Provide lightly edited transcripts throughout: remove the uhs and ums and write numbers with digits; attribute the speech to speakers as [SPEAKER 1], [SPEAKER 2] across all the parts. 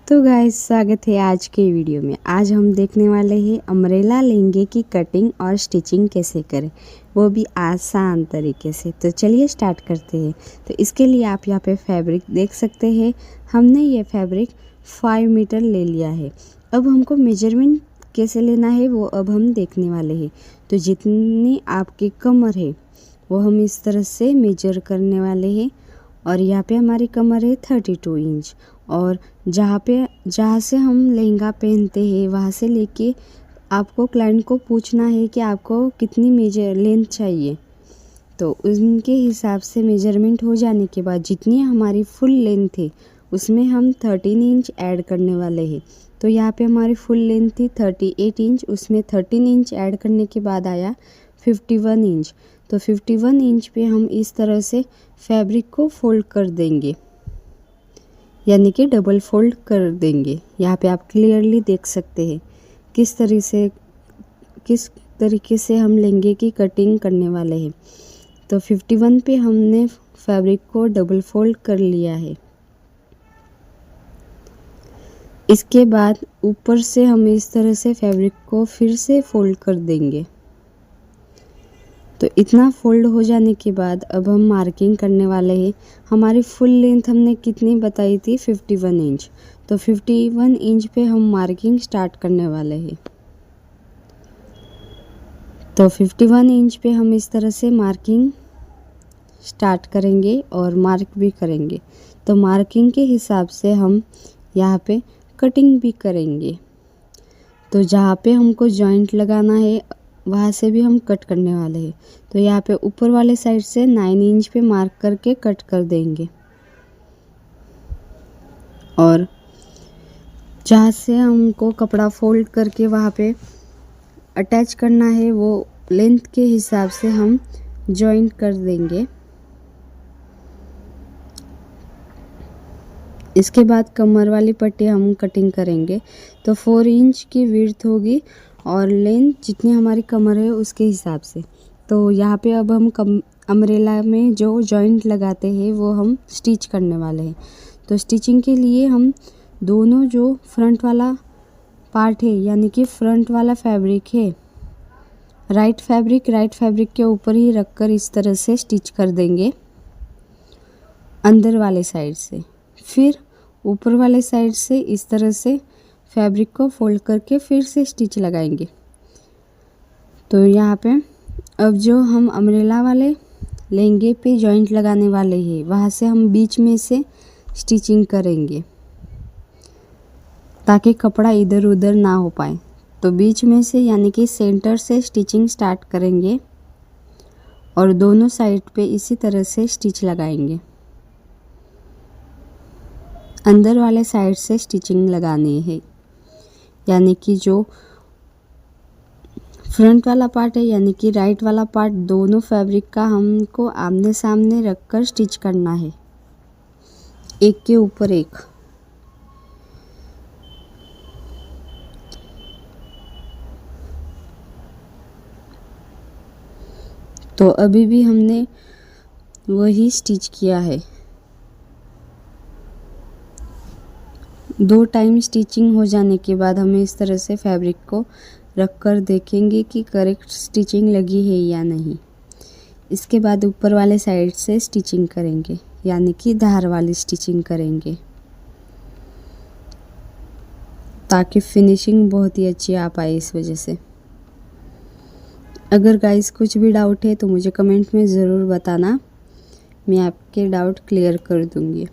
[SPEAKER 1] तो गाइस स्वागत है आज के वीडियो में। आज हम देखने वाले हैं अम्ब्रेला लहंगे की कटिंग और स्टिचिंग कैसे करें, वो भी आसान तरीके से। तो चलिए स्टार्ट करते हैं। तो इसके लिए आप यहाँ पे फैब्रिक देख सकते हैं। हमने ये फैब्रिक 5 मीटर ले लिया है। अब हमको मेजरमेंट कैसे लेना है वो अब हम देखने वाले हैं। तो जितनी आपकी कमर है वो हम इस तरह से मेजर करने वाले हैं। और यहाँ पे हमारी कमर है 32 इंच। और जहाँ से हम लहंगा पहनते हैं वहाँ से लेके आपको क्लाइंट को पूछना है कि आपको कितनी मेजर लेंथ चाहिए। तो उनके हिसाब से मेजरमेंट हो जाने के बाद जितनी हमारी फुल लेंथ है उसमें हम 13 इंच ऐड करने वाले हैं। तो यहाँ पे हमारी फुल लेंथ थी 38 इंच, उसमें 13 इंच ऐड करने के बाद आया 51 इंच। तो 51 इंच पे हम इस तरह से फैब्रिक को फोल्ड कर देंगे, यानी कि डबल फोल्ड कर देंगे। यहाँ पे आप क्लियरली देख सकते हैं किस तरीके से हम लहंगे की कटिंग करने वाले हैं। तो 51 पे हमने फैब्रिक को डबल फोल्ड कर लिया है। इसके बाद ऊपर से हम इस तरह से फैब्रिक को फिर से फोल्ड कर देंगे। तो इतना फोल्ड हो जाने के बाद अब हम मार्किंग करने वाले हैं। हमारी फुल लेंथ हमने कितनी बताई थी 51 इंच। तो 51 इंच पे हम मार्किंग स्टार्ट करने वाले हैं। तो 51 इंच पे हम इस तरह से मार्किंग स्टार्ट करेंगे और मार्क भी करेंगे। तो मार्किंग के हिसाब से हम यहाँ पे कटिंग भी करेंगे। तो जहाँ पे हमको जॉइंट लगाना है वहाँ से भी हम कट करने वाले हैं। तो यहाँ पे ऊपर वाले साइड से 9 इंच पे मार्क करके कट कर देंगे। और जहाँ से हमको कपड़ा फोल्ड करके वहाँ पे अटैच करना है वो लेंथ के हिसाब से हम जॉइंट कर देंगे। इसके बाद कमर वाली पट्टी हम कटिंग करेंगे। तो 4 इंच की विड्थ होगी और लेंथ जितनी हमारी कमर है उसके हिसाब से। तो यहाँ पे अब हम अम्ब्रेला में जो जॉइंट लगाते हैं वो हम स्टिच करने वाले हैं। तो स्टिचिंग के लिए हम दोनों जो फ्रंट वाला पार्ट है यानी कि फ्रंट वाला फैब्रिक है, राइट फैब्रिक के ऊपर ही रखकर इस तरह से स्टिच कर देंगे अंदर वाले साइड से। फिर ऊपर वाले साइड से इस तरह से फैब्रिक को फोल्ड करके फिर से स्टिच लगाएंगे। तो यहाँ पे अब जो हम अम्ब्रेला वाले लहंगे पे जॉइंट लगाने वाले हैं वहाँ से हम बीच में से स्टिचिंग करेंगे ताकि कपड़ा इधर उधर ना हो पाए। तो बीच में से यानी कि सेंटर से स्टिचिंग स्टार्ट करेंगे और दोनों साइड पे इसी तरह से स्टिच लगाएंगे। अंदर वाले साइड से स्टिचिंग लगानी है, यानी कि जो फ्रंट वाला पार्ट है यानी कि राइट वाला पार्ट दोनों फैब्रिक का हमको आमने सामने रखकर स्टिच करना है, एक के ऊपर एक। तो अभी भी हमने वही स्टिच किया है। 2 टाइम स्टिचिंग हो जाने के बाद हमें इस तरह से फैब्रिक को रख कर देखेंगे कि करेक्ट स्टिचिंग लगी है या नहीं। इसके बाद ऊपर वाले साइड से स्टिचिंग करेंगे, यानी कि धार वाली स्टिचिंग करेंगे ताकि फिनिशिंग बहुत ही अच्छी आ पाए। इस वजह से अगर गाइस कुछ भी डाउट है तो मुझे कमेंट में ज़रूर बताना, मैं आपके डाउट क्लियर कर दूँगी।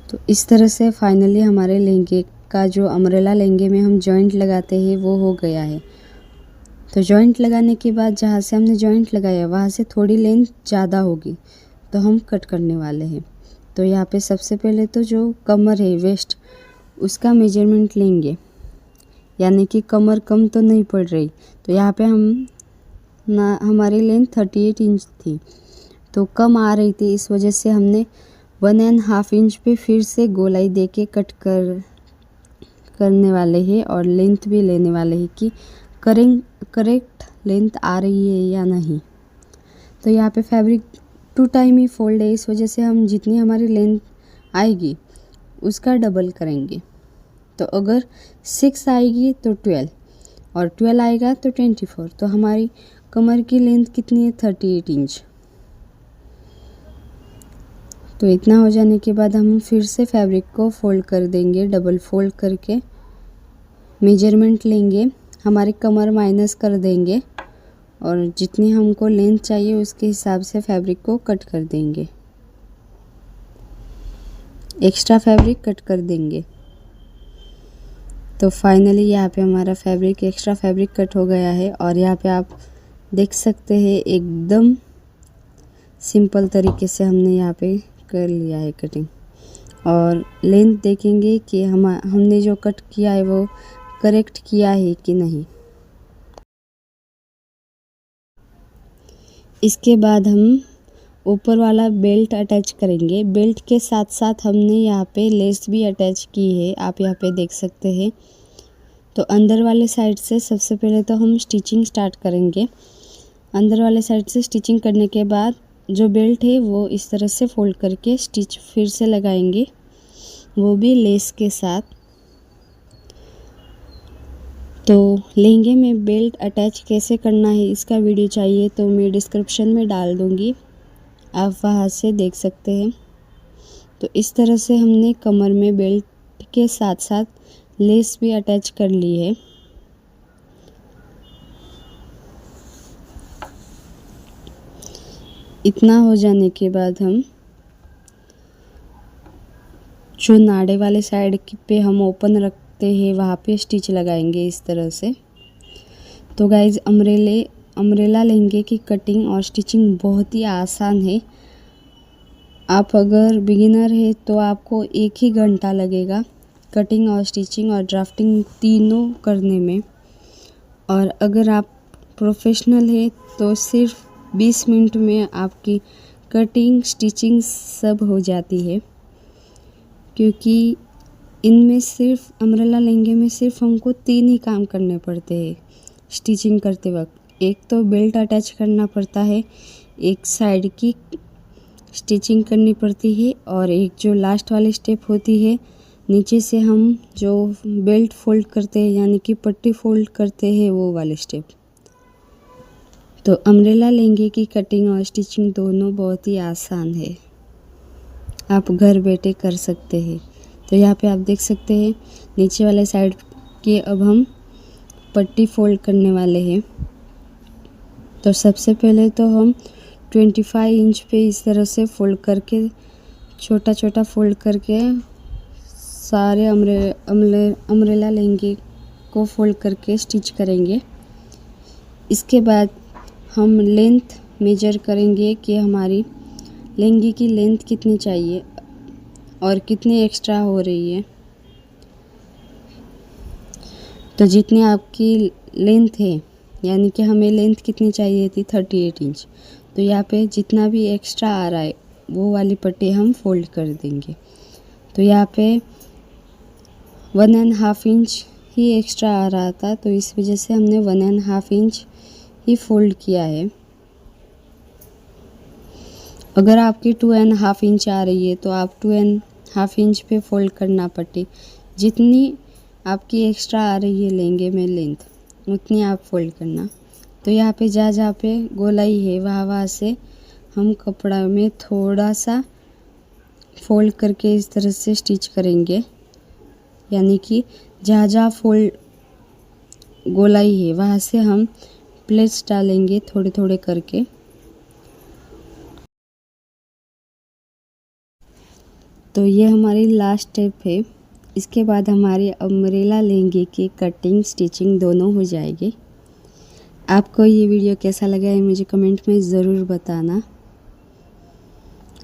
[SPEAKER 1] तो इस तरह से फाइनली हमारे लहंगे का जो अम्ब्रेला लहंगे में हम जॉइंट लगाते हैं वो हो गया है। तो जॉइंट लगाने के बाद जहाँ से हमने जॉइंट लगाया वहाँ से थोड़ी लेंथ ज़्यादा होगी तो हम कट करने वाले हैं। तो यहाँ पे सबसे पहले तो जो कमर है वेस्ट उसका मेजरमेंट लेंगे, यानी कि कमर कम तो नहीं पड़ रही। तो यहाँ पे हमारी लेंथ 38 इंच थी तो कम आ रही थी, इस वजह से हमने 1.5 इंच पे फिर से गोलाई दे के कट करने वाले हैं और लेंथ भी लेने वाले हैं कि करेक्ट लेंथ आ रही है या नहीं। तो यहाँ पे फैब्रिक 2 टाइम ही फोल्ड है, इस वजह से हम जितनी हमारी लेंथ आएगी उसका डबल करेंगे। तो अगर 6 आएगी तो 12 और 12 आएगा तो 24। तो हमारी कमर की लेंथ कितनी है? 38 इंच। तो इतना हो जाने के बाद हम फिर से फैब्रिक को फोल्ड कर देंगे, डबल फोल्ड करके मेजरमेंट लेंगे, हमारी कमर माइनस कर देंगे और जितनी हमको लेंथ चाहिए उसके हिसाब से फैब्रिक को कट कर देंगे, एक्स्ट्रा फैब्रिक कट कर देंगे। तो फाइनली यहाँ पे हमारा फैब्रिक, एक्स्ट्रा फैब्रिक कट हो गया है और यहाँ पे आप देख सकते हैं एकदम सिंपल तरीके से हमने यहाँ पे कर लिया है कटिंग। और लेंथ देखेंगे कि हमने जो कट किया है वो करेक्ट किया है कि नहीं। इसके बाद हम ऊपर वाला बेल्ट अटैच करेंगे। बेल्ट के साथ साथ हमने यहाँ पे लेस भी अटैच की है, आप यहाँ पे देख सकते हैं। तो अंदर वाले साइड से सबसे पहले तो हम स्टिचिंग स्टार्ट करेंगे। अंदर वाले साइड से स्टिचिंग करने के बाद जो बेल्ट है वो इस तरह से फोल्ड करके स्टिच फिर से लगाएंगे, वो भी लेस के साथ। तो लहंगे में बेल्ट अटैच कैसे करना है इसका वीडियो चाहिए तो मैं डिस्क्रिप्शन में डाल दूँगी, आप वहाँ से देख सकते हैं। तो इस तरह से हमने कमर में बेल्ट के साथ साथ लेस भी अटैच कर ली है। इतना हो जाने के बाद हम जो नाड़े वाले साइड पे हम ओपन रखते हैं वहाँ पे स्टिच लगाएंगे इस तरह से। तो गाइज अम्ब्रेला लहंगे की कटिंग और स्टिचिंग बहुत ही आसान है। आप अगर बिगिनर है तो आपको 1 ही घंटा लगेगा कटिंग और स्टिचिंग और ड्राफ्टिंग तीनों करने में। और अगर आप प्रोफेशनल है तो सिर्फ 20 मिनट में आपकी कटिंग स्टिचिंग सब हो जाती है, क्योंकि इनमें सिर्फ अम्ब्रेला लहंगे में सिर्फ हमको 3 ही काम करने पड़ते हैं स्टिचिंग करते वक्त। एक तो बेल्ट अटैच करना पड़ता है, एक साइड की स्टिचिंग करनी पड़ती है और एक जो लास्ट वाली स्टेप होती है नीचे से हम जो बेल्ट फोल्ड करते हैं यानी कि पट्टी फोल्ड करते हैं वो वाले स्टेप। तो अम्ब्रेला लहंगे की कटिंग और स्टिचिंग दोनों बहुत ही आसान है, आप घर बैठे कर सकते हैं। तो यहाँ पे आप देख सकते हैं नीचे वाले साइड की अब हम पट्टी फोल्ड करने वाले हैं। तो सबसे पहले तो हम 25 इंच पे इस तरह से फोल्ड करके छोटा छोटा फोल्ड करके सारे अम्ब्रेला लहंगे को फोल्ड करके स्टिच करेंगे। इसके बाद हम लेंथ मेजर करेंगे कि हमारी लहंगे की लेंथ कितनी चाहिए और कितनी एक्स्ट्रा हो रही है। तो जितनी आपकी लेंथ है यानी कि हमें लेंथ कितनी चाहिए थी 38 इंच, तो यहाँ पे जितना भी एक्स्ट्रा आ रहा है वो वाली पट्टी हम फोल्ड कर देंगे। तो यहाँ पे 1.5 इंच ही एक्स्ट्रा आ रहा था, तो इस वजह से हमने 1.5 इंच ही फोल्ड किया है। अगर आपकी 2.5 इंच आ रही है तो आप 2.5 इंच पे फोल्ड करना पट्टी, जितनी आपकी एक्स्ट्रा आ रही है लहंगे में लेंथ उतनी आप फोल्ड करना। तो यहाँ पे जहाँ पे गोलाई है वहाँ से हम कपड़ा में थोड़ा सा फोल्ड करके इस तरह से स्टिच करेंगे, यानी कि जहाँ फोल्ड गोलाई है वहाँ से हम प्लेट्स डालेंगे थोड़े थोड़े करके। तो ये हमारी लास्ट स्टेप है। इसके बाद हमारी अम्ब्रेला लहंगे की कटिंग स्टिचिंग दोनों हो जाएगी। आपको ये वीडियो कैसा लगा है मुझे कमेंट में ज़रूर बताना।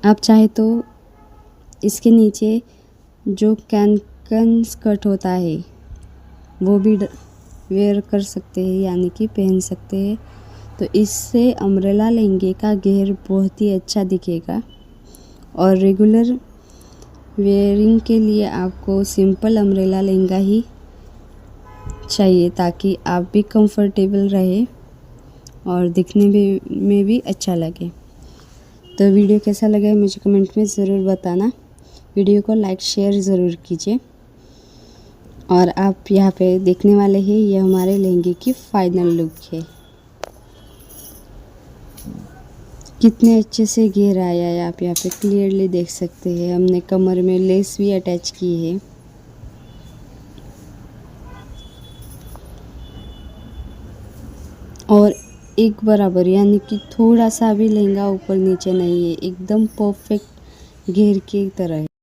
[SPEAKER 1] आप चाहे तो इसके नीचे जो कैन स्कर्ट होता है वो भी वेयर कर सकते हैं, यानी कि पहन सकते हैं। तो इससे अम्ब्रेला लहंगे का घेर बहुत ही अच्छा दिखेगा। और रेगुलर वेयरिंग के लिए आपको सिंपल अम्ब्रेला लहंगा ही चाहिए ताकि आप भी कंफर्टेबल रहे और दिखने में भी अच्छा लगे। तो वीडियो कैसा लगा है मुझे कमेंट में ज़रूर बताना। वीडियो को लाइक शेयर ज़रूर कीजिए। और आप यहाँ पे देखने वाले हैं ये हमारे लहंगे की फाइनल लुक है। कितने अच्छे से घेर आया है, आप यहाँ पे क्लियरली देख सकते हैं। हमने कमर में लेस भी अटैच की है। और एक बराबर, यानी कि थोड़ा सा भी लहंगा ऊपर नीचे नहीं है, एकदम परफेक्ट घेर की तरह है।